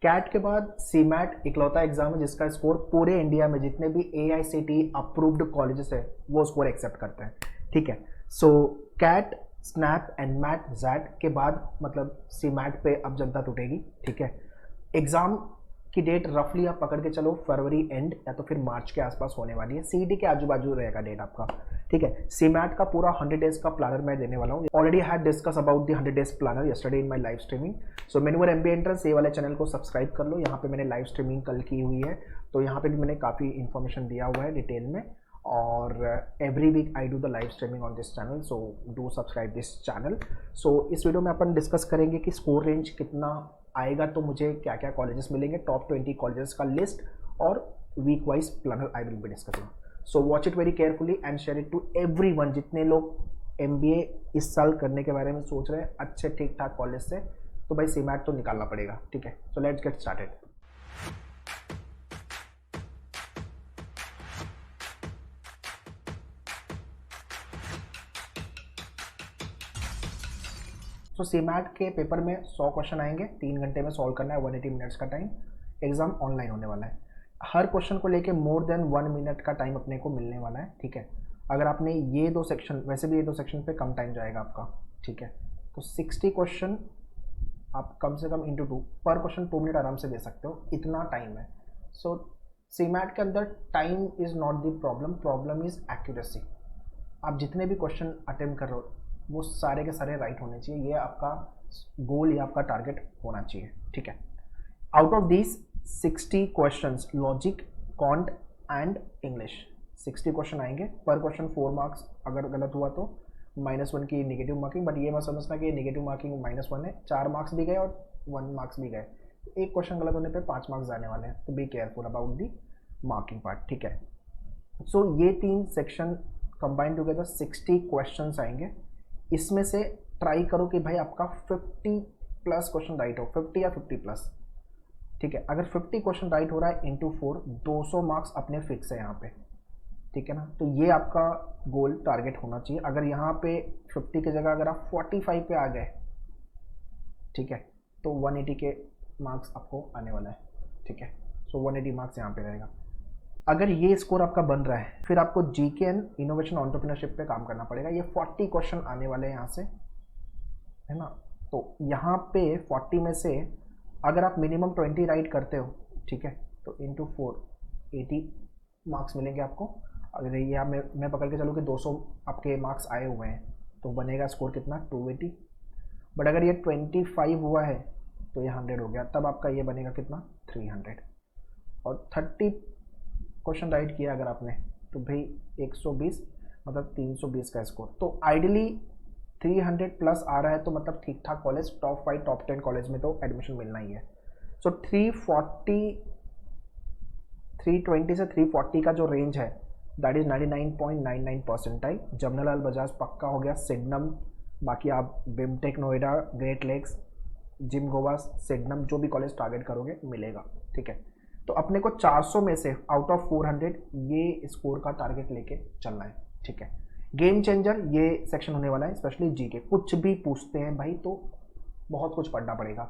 Cat के बाद CMAT इकलौता एग्जाम है जिसका स्कोर पूरे इंडिया में जितने भी AICTE अप्रूव्ड कॉलेजेस है वो स्कोर एक्सेप्ट करते हैं। ठीक है, so CAT, SNAP and MAT XAT के बाद मतलब सीमैट पे अब जनता टूटेगी। ठीक है, एग्जाम की डेट रफली आप पकड़ के चलो फरवरी एंड या तो फिर मार्च के आसपास होने वाली है। CET के आजू बाजू रहेगा डेट आपका। ठीक है, सीमैट का पूरा 100 डेज का प्लानर मैं देने वाला हूँ। Already had discussed about the 100 days planner yesterday in my live streaming. So Maneuver MBA entrance ये वाले चैनल को सब्सक्राइब कर लो। यहाँ पे मैंने लाइव स्ट्रीमिंग कल की हुई है, तो यहाँ पे भी मैंने काफ़ी इन्फॉर्मेशन दिया हुआ है डिटेल में। और every week I do the live streaming on this channel, so do subscribe this channel. So इस वीडियो में अपन डिस्कस करेंगे कि स्कोर रेंज कितना आएगा, तो मुझे क्या क्या कॉलेजेस मिलेंगे, टॉप 20 कॉलेजेस का लिस्ट और week wise planner I will be discussing. So watch it very carefully and share it to everyone. जितने लोग MBA इस साल करने के बारे में सोच रहे हैं अच्छे ठीक ठाक कॉलेज से, तो भाई सीमैट तो निकालना पड़ेगा। ठीक है, so let's get started. So CMAT के पेपर में 100 क्वेश्चन आएंगे, 3 घंटे में सॉल्व करना है, 180 मिनट्स का टाइम। एग्जाम ऑनलाइन होने वाला है। हर क्वेश्चन को लेके मोर देन 1 मिनट का टाइम अपने को मिलने वाला है। ठीक है, अगर आपने ये 2 सेक्शन, वैसे भी ये 2 सेक्शन पे कम टाइम जाएगा आपका। ठीक है, तो 60 क्वेश्चन आप कम से कम इंटू 2 पर क्वेश्चन 2 मिनट आराम से दे सकते हो, इतना टाइम है। सो सीमैट के अंदर time is not the problem, problem is accuracy. आप जितने भी क्वेश्चन अटेम्प्ट कर रहे हो वो सारे के सारे राइट होने चाहिए, ये आपका गोल या आपका टारगेट होना चाहिए। ठीक है, out of this 60 questions logic, can't and English 60 question आएंगे। पर क्वेश्चन 4 मार्क्स, अगर गलत हुआ तो -1 की नेगेटिव मार्किंग। बट ये मत समझना कि नेगेटिव मार्किंग -1 है, 4 मार्क्स भी गए और 1 मार्क्स भी गए। एक क्वेश्चन गलत होने पे 5 मार्क्स जाने वाले हैं, तो be careful about the marking part. ठीक है, सो ये 3 सेक्शन कंबाइन टुगेदर 60 क्वेश्चंस आएंगे। इसमें से ट्राई करो कि भाई आपका 50 प्लस क्वेश्चन राइट हो, 50 या 50 प्लस। ठीक है, अगर 50 क्वेश्चन राइट हो रहा है इंटू 4, 200 मार्क्स अपने फिक्स है यहाँ पे। ठीक है ना, तो ये आपका गोल टारगेट होना चाहिए। अगर यहाँ पे 50 की जगह अगर आप 45 पे आ गए, ठीक है, तो 180 के मार्क्स आपको आने वाला है। ठीक है, सो 180 मार्क्स यहाँ पे रहेगा। अगर ये स्कोर आपका बन रहा है फिर आपको GK एंड इनोवेशन एंटरप्रेन्योरशिप पे काम करना पड़ेगा। ये 40 क्वेश्चन आने वाले हैं यहाँ से, है ना। तो यहाँ पे 40 में से अगर आप मिनिमम 20 राइट करते हो, ठीक है, तो इंटू 4 80 मार्क्स मिलेंगे आपको। अगर ये मैं पकड़ के चलूँ कि 200 आपके मार्क्स आए हुए हैं तो बनेगा स्कोर कितना, 280। बट अगर ये 25 हुआ है तो ये 100 हो गया, तब आपका ये बनेगा कितना, 300। और 30 क्वेश्चन राइट किया अगर आपने तो भाई 120, मतलब 320 का स्कोर। तो आइडियली 300 प्लस आ रहा है तो मतलब ठीक ठाक कॉलेज, टॉप 5 टॉप 10 कॉलेज में तो एडमिशन मिलना ही है। सो 320 से 340 का जो रेंज है that is 99.99 percentile. Jamnalal Bajaj पक्का हो गया, सिडनम, बाकी आप BIMTECH Noida, Great Lakes, GIM Goa, Sydenham, जो भी कॉलेज टारगेट करोगे मिलेगा। ठीक है, तो अपने को 400 में से आउट ऑफ 400 ये स्कोर का टारगेट लेके चलना है। ठीक है, गेम चेंजर ये सेक्शन होने वाला है, स्पेशली GK। कुछ भी पूछते हैं भाई तो बहुत कुछ पढ़ना पड़ेगा।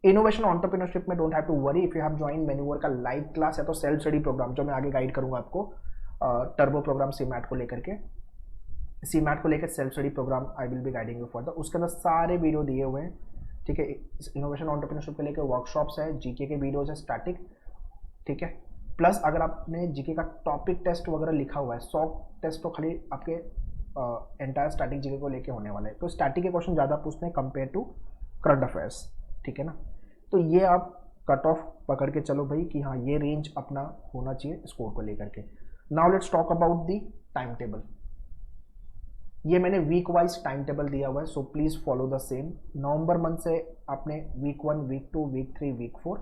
इनोवेशन एंटरप्रेन्योरशिप में don't have to worry if you have join मेन्यूवर का लाइव क्लास या तो सेल्फ स्टडी प्रोग्राम जो मैं आगे गाइड करूंगा आपको, टर्बो प्रोग्राम सीमैट को लेकर के। सीमैट को लेकर self study program I will be guiding you for उसके अंदर सारे वीडियो दिए हुए हैं। ठीक है, इनोवेशन एंटरप्रेन्योरशिप के लेकर वर्कशॉप्स है, GK के वीडियोज है स्टैटिक। ठीक है, प्लस अगर आपने GK का टॉपिक टेस्ट वगैरह लिखा हुआ है, 100 टेस्ट तो खाली आपके एंटायर स्टैटिक GK को लेके होने वाले हैं, तो स्टैटिक के क्वेश्चन ज़्यादा पूछते हैं कंपेयर टू करंट अफेयर्स। ठीक है ना, तो ये आप कट ऑफ पकड़ के चलो भाई कि हाँ ये रेंज अपना होना चाहिए स्कोर को लेकर के। Now let's talk about the time table. ये मैंने वीक वाइज टाइम टेबल दिया हुआ है, so please follow the same. November month से आपने वीक 1, वीक 2, वीक 3, वीक 4,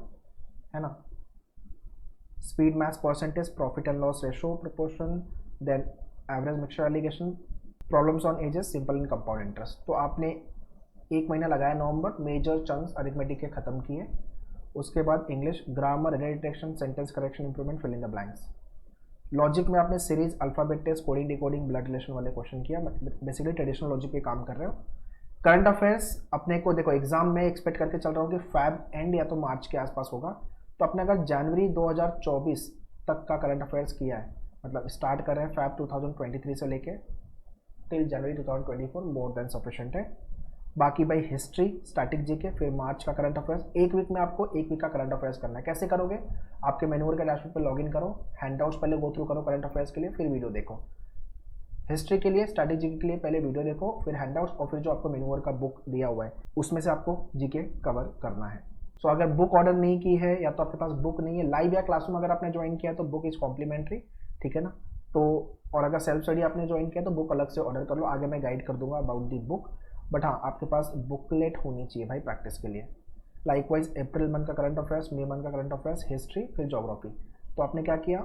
है ना। Speed maths percentage, profit and loss ratio proportion, then average mixture alligation, problems on ages, simple and compound interest. तो आपने 1 महीना लगाया नवंबर, मेजर चंक्स अरिथमेटिक के खत्म किए। उसके बाद English, grammar, error detection, sentence correction, improvement, fill in the blanks. Logic में आपने series, alphabet test, coding decoding, blood relation वाले क्वेश्चन किया, बेसिकली ट्रेडिशनल लॉजिक पे काम कर रहे हो। करंट अफेयर्स अपने को देखो एग्जाम में एक्सपेक्ट करके चल रहा हूँ कि फैब एंड या तो मार्च के आसपास होगा, तो अपने अगर जनवरी 2024 तक का करंट अफेयर्स किया है, मतलब स्टार्ट कर रहे हैं फैब 2023 से लेके टिल जनवरी 2024, मोर देन सफिशिएंट है। बाकी भाई हिस्ट्री, स्टैटिक जीके, फिर मार्च का करंट अफेयर्स, एक वीक में आपको एक वीक का करंट अफेयर्स करना है। कैसे करोगे? आपके मेन्यूअर के डैशबोर्ड पे लॉगिन करो, हैंडआउट्स पहले गो थ्रू करो करंट अफेयर्स के लिए, फिर वीडियो देखो। हिस्ट्री के लिए, स्टैटिक जीके के लिए पहले वीडियो देखो, फिर हैंडआउट्स, और फिर जो आपको मेन्यूअर का बुक दिया हुआ है उसमें से आपको जीके कवर करना है। सो अगर बुक ऑर्डर नहीं की है या तो आपके पास बुक नहीं है, लाइव या क्लासरूम अगर आपने ज्वाइन किया है तो बुक इज कॉम्प्लीमेंट्री, ठीक है ना। तो और अगर सेल्फ स्टडी आपने ज्वाइन किया तो बुक अलग से ऑर्डर कर लो, आगे मैं गाइड कर दूंगा अबाउट दी बुक। बट हाँ, आपके पास बुकलेट होनी चाहिए भाई प्रैक्टिस के लिए। लाइकवाइज अप्रैल मंथ का करंट अफेयर्स, मई मंथ का करंट अफेयर्स, हिस्ट्री, फिर ज्योग्राफी। तो आपने क्या किया,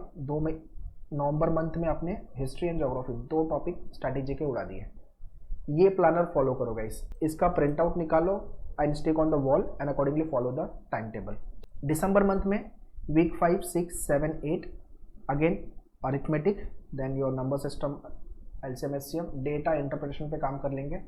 नवंबर मंथ में आपने हिस्ट्री एंड ज्योग्राफी दो टॉपिक स्ट्रैटेजी के उड़ा दिए। ये प्लानर फॉलो करो गाइस, इसका प्रिंट आउट निकालो and stick on the wall and accordingly follow the time table. दिसंबर मंथ में week 5, 6, 7, 8 again arithmetic, then your number system, LCM HCM, data interpretation पे काम कर लेंगे।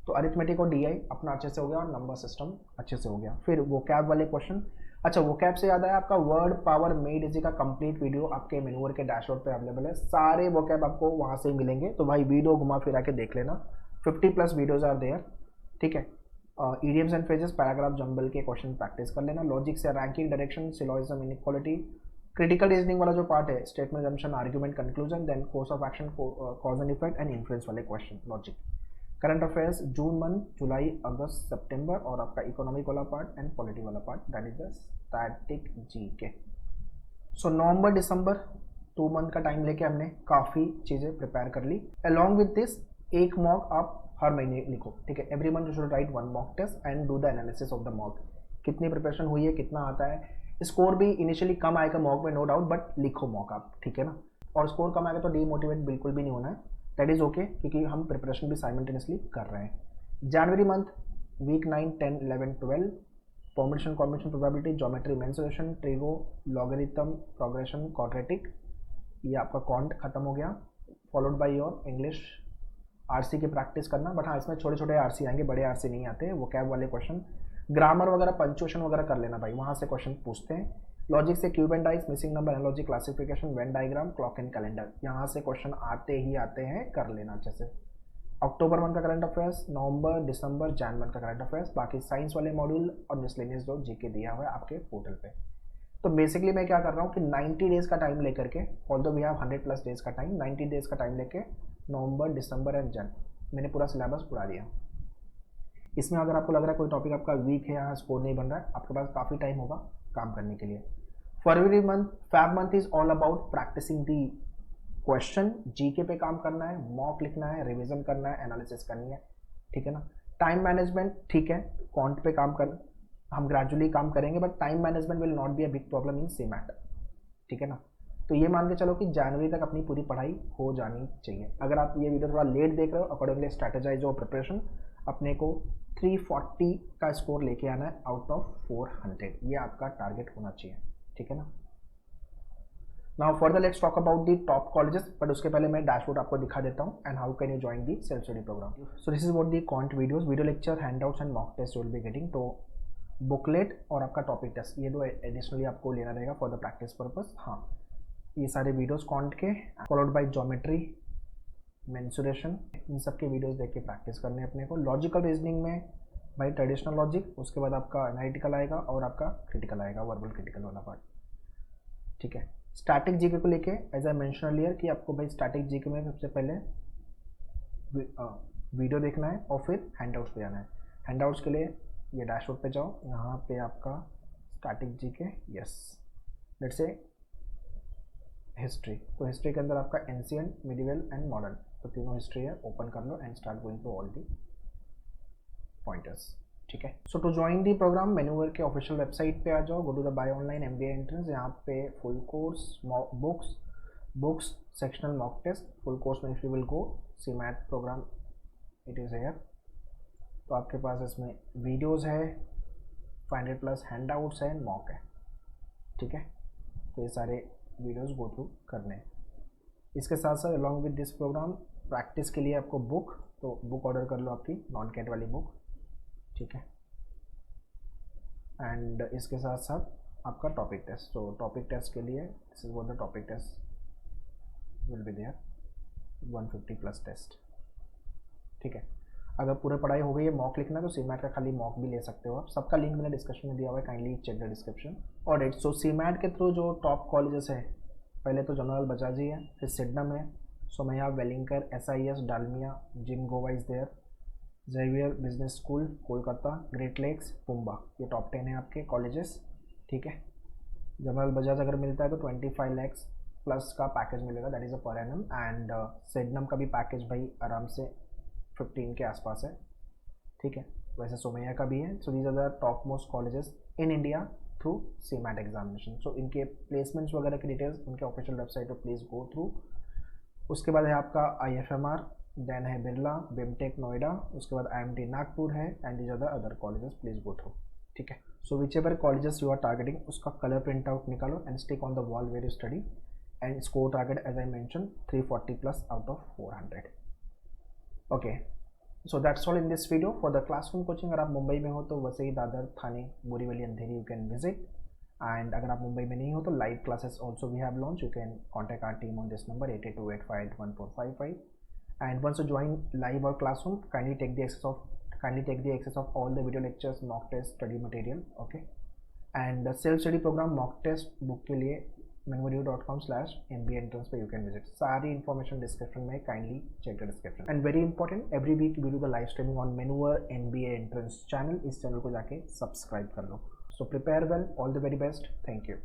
तो अरिथमेटिक और डीआई अपना अच्छे से हो गया और नंबर सिस्टम अच्छे से हो गया। फिर वो कैब वाले क्वेश्चन। अच्छा, वो कैब से याद आया, आपका वर्ड पावर मेड इजी का कंप्लीट वीडियो आपके मेन्यूअर के डैशबोर्ड पे अवेलेबल है। सारे वो कैब आपको वहां से मिलेंगे, तो भाई वीडियो घुमा फिरा के देख लेना। 50+ वीडियोज आर देयर, ठीक है। Idioms and phrases, paragraph jumble के क्वेश्चन प्रैक्टिस कर लेना। लॉजिक से ranking, direction, syllogism, inequality, critical reasoning वाला जो पार्ट है, statement, junction, argument, conclusion, then course of action, cause and effect and influence वाले question, logic. Current affairs June month, जुलाई, अगस्त, सितंबर, और आपका इकोनॉमिक वाला पार्ट एंड पॉलिटी वाला part, that is the static GK. So नवंबर दिसंबर 2 मंथ का टाइम लेके हमने काफ़ी चीज़ें प्रिपेयर कर ली। अलॉन्ग विद दिस एक मॉक आप हर महीने लिखो, ठीक है। Every month you should write 1 mock test and do the analysis of the mock. कितनी प्रिपरेशन हुई है, कितना आता है। स्कोर भी इनिशियली कम आएगा मॉक में, नो डाउट, बट लिखो मॉक आप, ठीक है ना। और स्कोर कम आएगा तो डीमोटिवेट बिल्कुल भी नहीं होना है, दैट इज़ ओके, क्योंकि हम प्रिपरेशन भी साइमल्टेनियसली कर रहे हैं। जनवरी month week 9, 10, 11, 12, permutation, combination, probability, geometry, mensuration, trigo, logarithm, progression, quadratic, ये आपका कॉन्ट खत्म हो गया। Followed by your English RC की प्रैक्टिस करना, बट हाँ इसमें छोटे छोटे आरसी आएंगे, बड़े आरसी नहीं आते। वो कैब वाले क्वेश्चन, ग्रामर वगैरह, पंचुएशन वगैरह कर लेना भाई, वहाँ से क्वेश्चन पूछते हैं। लॉजिक से cube and dice, missing number, analogy, classification, Venn diagram, clock and calendar, यहाँ से क्वेश्चन आते ही आते हैं, कर लेना अच्छे से। अक्टूबर मंथ का करंट अफेयर्स, नवंबर, दिसंबर, जैन मंथ का करंट अफेयर्स, बाकी साइंस वाले मॉड्यूल और मिसलेनियस जो जीके दिया हुआ है आपके पोर्टल पे। तो बेसिकली मैं क्या कर रहा हूँ कि 90 डेज का टाइम लेकर के, ऑल्दो वी हैव 100+ डेज का टाइम, 90 डेज का टाइम लेके नवंबर, दिसंबर एंड जन मैंने पूरा सिलेबस उड़ा दिया। इसमें अगर आपको लग रहा है कोई टॉपिक आपका वीक है, यहाँ स्कोर नहीं बन रहा है, आपके पास काफ़ी टाइम होगा काम करने के लिए। फरवरी month, Feb month is all about practising the question, GK पे काम करना है, मॉक लिखना है, रिवीजन करना है, एनालिसिस करनी है, ठीक है ना। टाइम मैनेजमेंट ठीक है, कॉन्ट पे काम कर, हम ग्रेजुअली काम करेंगे, but time management will not be a big problem in CMAT, ठीक है ना। तो ये मान के चलो कि जनवरी तक अपनी पूरी पढ़ाई हो जानी चाहिए। अगर आप ये वीडियो थोड़ा लेट देख रहे हो, अकॉर्डिंगली स्ट्रैटेजाइज और प्रिपरेशन, अपने को 340 का स्कोर लेके आना है आउट ऑफ 400, ये आपका टारगेट होना चाहिए, ठीक है ना। Now further let's talk about the top colleges, but उसके पहले मैं डैशबोर्ड आपको दिखा देता हूँ and how can you join the self study program. So this is what the content videos, video lecture, handouts and mock test you will be getting. तो booklet और आपका टॉपिक टेस्ट, ये दो एडिशनली आपको लेना रहेगा फॉर द प्रैक्टिस पर्पस। हाँ, ये सारे वीडियोस कॉन्ट के, फॉलोड बाय ज्योमेट्री, मेंसुरेशन, इन सब के वीडियोस देख के प्रैक्टिस करने अपने को। लॉजिकल रीजनिंग में भाई ट्रेडिशनल लॉजिक, उसके बाद आपका एनालिटिकल आएगा और आपका क्रिटिकल आएगा, वर्बल क्रिटिकल वाला पार्ट, ठीक है। स्टैटिक जीके को लेके एज आई मेंशन अर्लियर कि आपको भाई स्टैटिक जीके में सबसे पहले वीडियो देखना है और फिर हैंडआउट्स पे जाना है। हैंडआउट्स के लिए ये डैशबोर्ड पे जाओ, यहाँ पे आपका static GK, yes, let's say history, तो हिस्ट्री के अंदर आपका एंशिएंट, मिडिवल एंड मॉडर्न, तो तीनों हिस्ट्री है, ओपन कर लो and start going to all the pointers, ठीक है। So to join the programme, Maneuver के ऑफिशियल वेबसाइट पे आ जाओ, go to the buy online MBA entrance, यहाँ पे full course, books, sectional mock test, full course में if you will go, CMAT programme it is here. तो आपके पास इसमें वीडियोज़ है, 500+ हैंडआउट्स है, मॉक है, ठीक है। तो ये सारे वीडियोस गो थ्रू करने हैं। इसके साथ साथ along with this program practice के लिए आपको बुक तो बुक ऑर्डर कर लो आपकी नॉन कैट वाली बुक, ठीक है। एंड इसके साथ साथ आपका टॉपिक टेस्ट, तो टॉपिक टेस्ट के लिए this is what the topic test will be there, 150 plus test, ठीक है। अगर पूरे पढ़ाई हो गई है, मॉक लिखना है तो सीमैट का खाली मॉक भी ले सकते हो आप, सबका लिंक मैंने डिस्क्रिप्शन में दिया हुआ है, काइंडली चेक द डिस्क्रिप्शन। और इट सो सीमैट के थ्रू जो टॉप कॉलेजेस है, पहले तो जनरल बजाजी है, फिर सिडनम है, Somaiya, Welingkar, SIS, Dalmia, GIM Goa is there, Xavier Business School Kolkata, Great Lakes, PUMBA, ये टॉप 10 है आपके कॉलेजेस, ठीक है। जनरल बजाज अगर मिलता है तो 25 लैक्स प्लस का पैकेज मिलेगा, that is a per annum. And सिडनम का भी पैकेज भाई आराम से 15 के आसपास है, ठीक है। वैसे सोमैया का भी है। So these are the top most colleges in India through CMAT examination. So इनके प्लेसमेंट्स वगैरह की डिटेल्स उनके ऑफिशियल वेबसाइट पर प्लीज़ गो थ्रू। उसके बाद है आपका IFMR, देन है बिरला, बिमटेक नोएडा, उसके बाद IMT नागपुर है, and these are the other colleges, please go through, ठीक है। So whichever colleges you are targeting उसका कलर प्रिंट आउट निकालो and stick on the wall where you study, and score target as I mention 340 plus out of 400, okay. So that's all in this video for the classroom coaching. अगर आप मुंबई में हो तो वैसे ही Dadar, Thane, Borivali, Andheri you can visit. And अगर आप मुंबई में नहीं हो तो live classes also we have launch, you can contact our team on this number 8828581455। And once you join live or classroom, kindly take the access of all the video lectures, mock test, study material, okay। And self study program mock test book के लिए mangodu.com/MBA entrance पे you can visit, सारी information description में, kindly check the description। And very important, every week we do the live streaming on Manure MBA entrance channel, इस channel को जाके subscribe कर लो। So prepare well, all the very best, thank you।